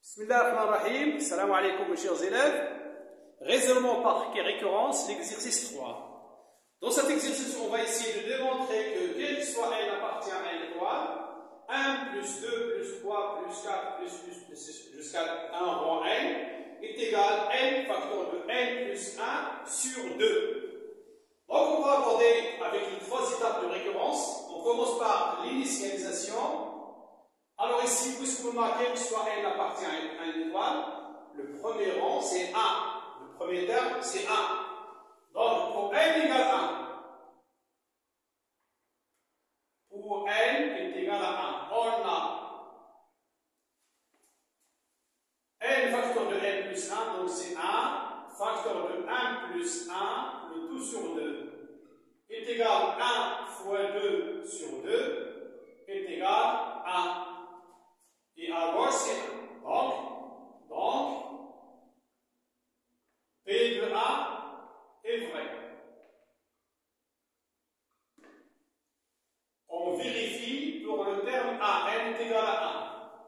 Bismillahirrahmanirrahim. Salam alaikum mes chers élèves. Raisonnement par récurrence, l'exercice 3. Dans cet exercice, on va essayer de démontrer que quel que soit n appartient à n étoile, 1 plus 2 plus 3 plus 4 plus 6 jusqu'à 1 rang n est égal à n facteur de n plus 1 sur 2. Donc on va aborder avec les trois étapes de récurrence. On commence par l'initialisation. Alors ici, puisque vous marquez que soit n appartient à une étoile, le premier rang c'est 1. Le premier terme c'est 1. Donc pour n égale 1, pour n est égal à 1, on a n facteur de n plus 1, donc c'est 1, facteur de 1 plus 1, le tout sur 2, est égal à 1 fois 2 sur 2, est égal à 1. Et à gauche, c'est 1. Donc, P de A est vrai. On vérifie pour le terme A, n est égal à 1.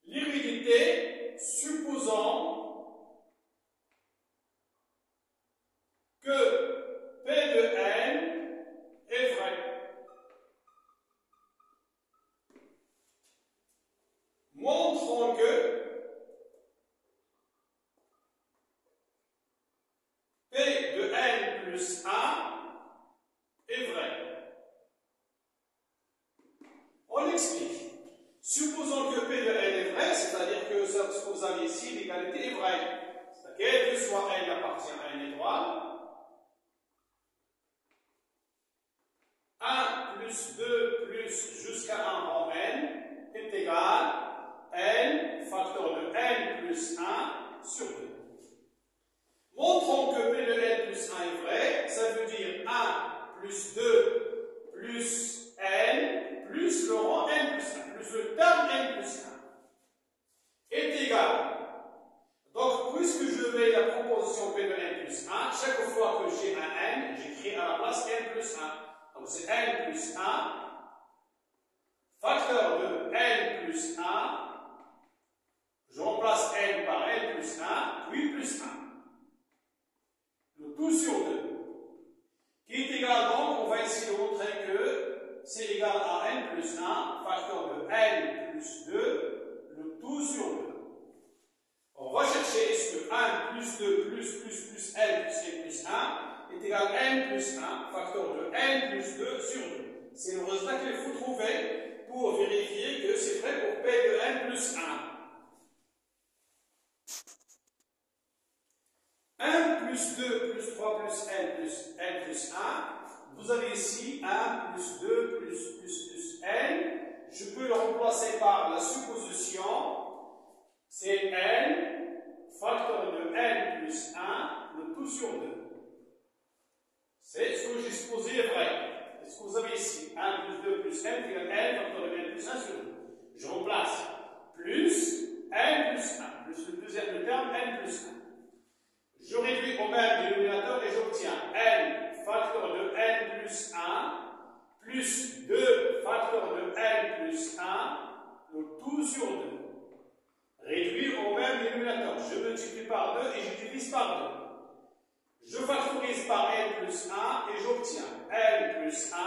L'hérédité, supposons que P de n est vrai. Montrons que P de n plus 1 est vrai. On explique. Supposons que P de n est vrai, c'est-à-dire que ce que vous avez ici, l'égalité est vraie. C'est-à-dire que soit n appartient à une étoile, 1 plus 2 plus jusqu'à 1 rang n est égal n facteur de n plus 1 sur 2. Montrons que P de n plus 1 est vrai, ça veut dire 1 plus 2 plus n plus le rang n plus 1, plus le terme n plus 1 est égal. Donc, puisque je mets la proposition P de n plus 1, chaque fois que j'ai un n, j'écris à la place n plus 1. Donc, c'est n plus 1, facteur de n plus 1. Je remplace n par n plus 1, puis plus 1. Le tout sur 2. Qui est égal donc, on va essayer de montrer que c'est égal à n plus 1, facteur de n plus 2, le tout sur 2. On va chercher est-ce que 1 plus 2 plus n plus 1 est égal à n plus 1, facteur de n plus 2 sur 2. C'est le résultat qu'il faut trouver pour vérifier que c'est vrai pour P de n plus 1. 1 plus 2 plus 3 plus n plus 1, vous avez ici 1 plus 2 plus n. Je peux le remplacer par la supposition, c'est n, facteur de n plus 1, le tout sur 2. C'est ce que j'ai supposé est vrai. C'est ce que vous avez ici, 1 plus 2 plus n égale n, facteur de n plus 1 sur 2. Je remplace plus n plus 1, plus le deuxième terme n plus 1. Je réduis au même dénominateur et j'obtiens n facteur de n plus 1 plus 2 facteur de n plus 1, le tout sur 2. Réduit au même dénominateur. Je multiplie par 2 et je divise par 2. Je factorise par n plus 1 et j'obtiens n plus 1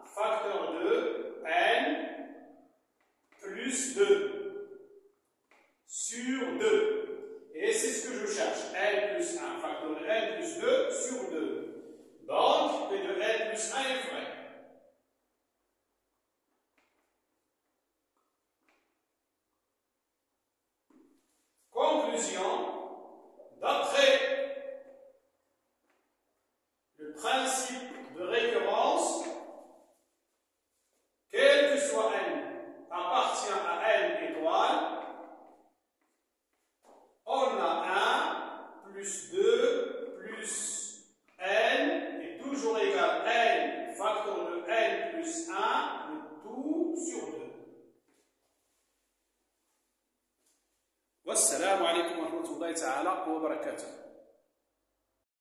facteur de n plus 2 sur 2. Et c'est ce que je cherche, n plus 1, facteur de n plus 2 sur 2. Donc, P de n plus 1 est vrai. Conclusion, d'après le principe de récurrence, quel que soit n appartient à n étoile, on a 1 plus 2 plus n est toujours égal à n facteur de n plus 1, le tout sur 2. Wassalamu alaikum wa rahmatullahi ta'ala wa barakatuh.